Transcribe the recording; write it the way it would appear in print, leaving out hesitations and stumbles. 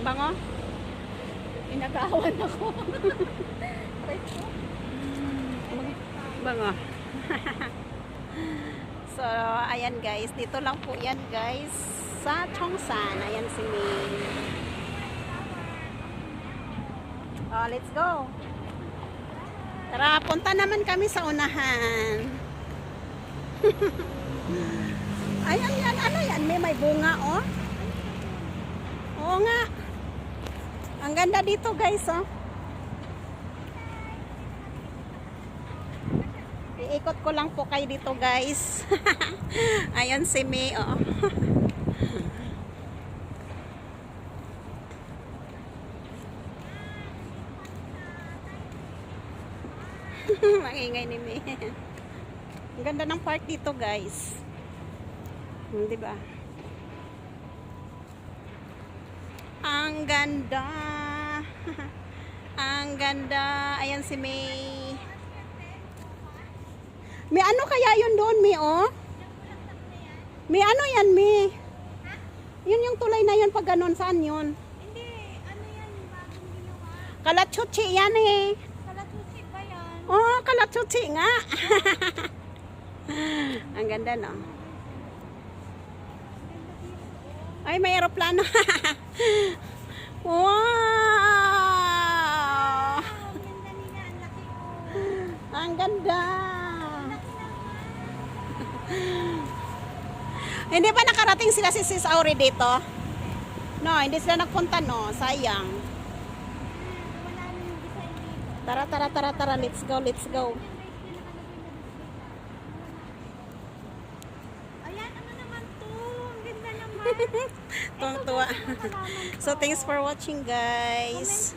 Bango? Inagawan ako. Bango. So, ayan guys. Dito lang po yan guys. Sa Chongsan. Ayan si Min. Oh, let's go. Tara, punta naman kami sa unahan. Ayan yan. Ano yan? May bunga oh. Oo nga. Ang ganda dito guys oh. Iikot ko lang po kayo dito guys. Ayan si May oh. Maingay ni May. Ang ganda ng park dito guys. Di ba? Ang ganda. Ang ganda. Ayan si May. May ano kaya yun doon, May, oh? May ano yan, May? Yun yung tulay na yun pag ganon. Saan yun? Hindi, ano yan, bagong ginawa. Kalatsuchi yan eh. Kalatsusi ba yan? Oh, kalatsuchi nga. Ang ganda, no? Ay, may aeroplano. Wow! Ang ganda nila, ang laki ko. Ang ganda. Hindi pa nakarating sila si Sis Auri dito? No, hindi sila nagpunta, no? Sayang. Wala nang design dito. Tara. Let's go, let's go. Ayan, ano naman to? Ang ganda naman. Tuwang-tuwa. So, thanks for watching, guys.